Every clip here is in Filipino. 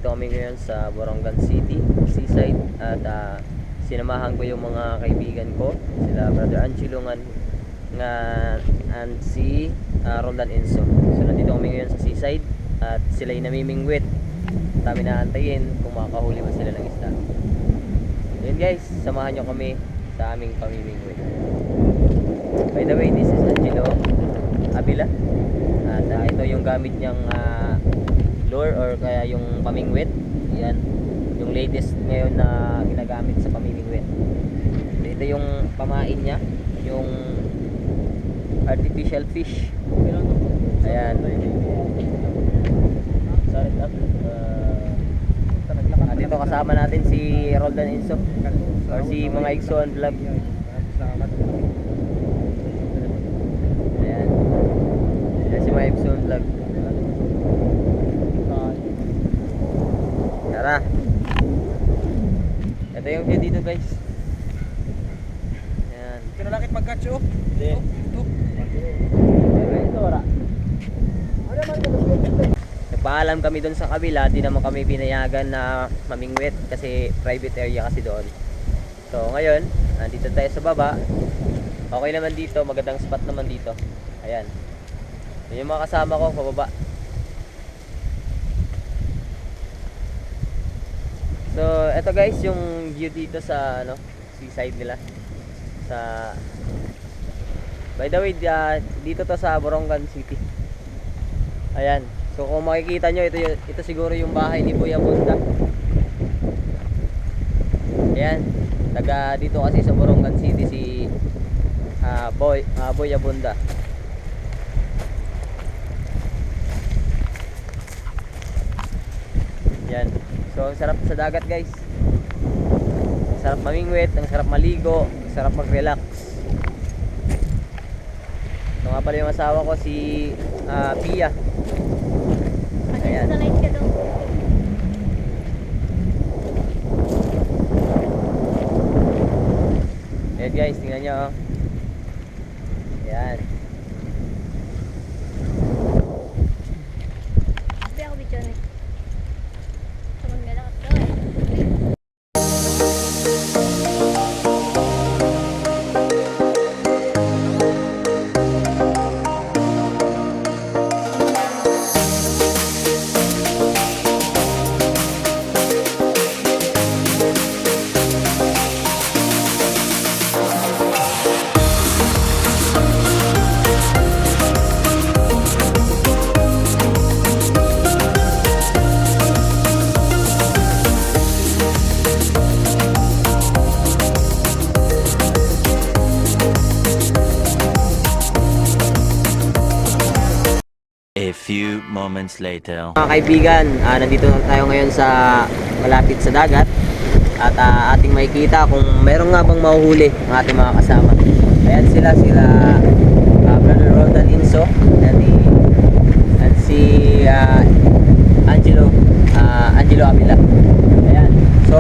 nandito kami ngayon sa Borongan City, Seaside. At sinamahan ko yung mga kaibigan ko, sila Brother Angelo and si Roldan Enzo. So nandito kami ngayon sa Seaside at sila'y namimingwit. Kami naantayin kung makakahuli ba sila ng isda. Yun guys, samahan nyo kami sa aming pamimingwit. By the way, this is Angelo Abila. At ito yung gamit niyang lure or kaya yung pamingwit. Yan, yung latest ngayon na ginagamit sa pamimingwit. Ito yung pamain niya, yung artificial fish. Ayan. At dito kasama natin si Roldan Enzo or si mga Ixon Vlog. Ayan. Ayan si mga Ixon Vlog. Tara. Ito yung view dito guys. Ayan. Kinalakit mag-catch oh. Hindi. Nagpaalam kami doon sa kabila, di naman kami pinayagan na mamingwit kasi private area kasi doon. So ngayon, nandito tayo sa baba. Okay naman dito, magandang spot naman dito. Ayan. Yun yung mga kasama ko pababa. So eto guys, yung view dito sa seaside nila. By the way, dito to sa Borongan City. Ayan. So kung makikita nyo, ito siguro yung bahay ni Boy Abunda. Ayan. Taga dito kasi sa Borongan City si Boy Abunda. Ayan. So ang sarap sa dagat guys. Ang sarap mamingwit, ang sarap maligo, ang sarap mag-relax. Ito nga pala yung asawa ko si Pia. Ayan. Ayan guys, tingnan nyo oh. Ayan. Sabi ako video na. Sabang galak at A few moments later. Mga kaibigan, nandito na tayo ngayon sa malapit sa dagat. At ating makikita kung meron nga bang mahuhuli ang ating mga kasama. Ayan sila Brother Roldan Enzo at si Angelo Avila. Ayan. So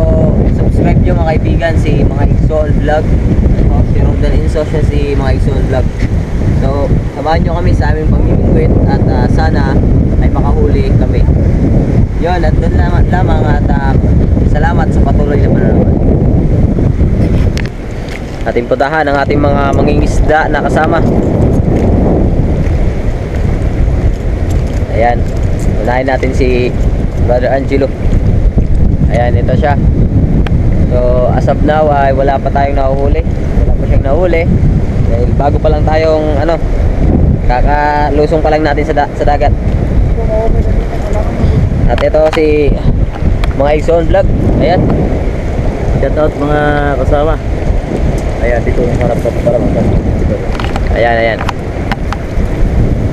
subscribe nyo mga kaibigan si mga Ixon Vlog. Si Roldan Enzo siya si mga Ixon Vlog. So samahan nyo kami sa aming pamimingwit at sana ay makahuli kami. Yun, at doon lamang at salamat sa patuloy na panonood. Ating putahan ang ating mga mangingisda na kasama. Ayan, unahin natin si Brother Angelo. Ayan, ito siya. So as of now ay wala pa tayong nahuhuli. Wala pa siyang nahuli dahil bago pa lang tayong kakalusong pa lang natin sa dagat. At ito si mga Ixon Vlog. Ayan. Shout out mga kasama. Ayan, dito yung harap para dito. Ayan.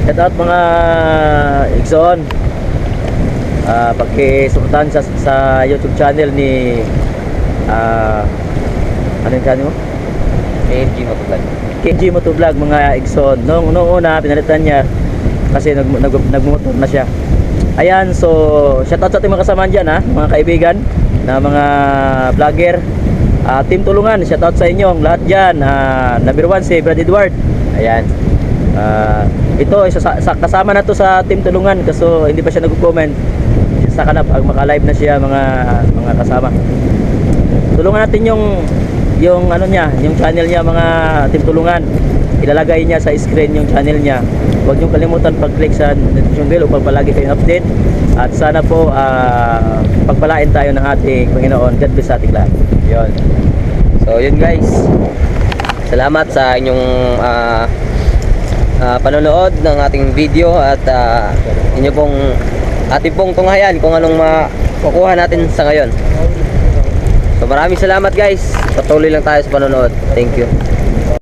Shout out mga Ixon. Pagkisuportahan sa YouTube channel ni ano yung channel mo? KG Motovlog. KG Motovlog mga Ixon. Noong una pinalitan niya kasi nagmotor na siya. Ayan, so shout out sa ating mga kasama dyan mga kaibigan na mga vlogger. Team Tulungan, shout out sa inyong lahat dyan. Number 1 si Brad Edward. Ayan. Ito, kasama na to sa Team Tulungan kasi hindi pa siya nag-comment. saka na pag maka-live na siya mga kasama. Tulungan natin yung ano niya, yung channel niya mga team tulungan. Ilalagay niya sa screen yung channel niya. Huwag niyo kalimutan pag-click sa notification bell upang palagi kayong update. At sana po pagpalain tayo ng ating Panginoon. God bless sa ating lahat. Yun. So yun guys. Salamat sa inyong panonood ng ating video at inyo pong ating pong tunghayan kung anong makukuha natin sa ngayon. So maraming salamat guys. Patuloy lang tayo sa panonood. Thank you.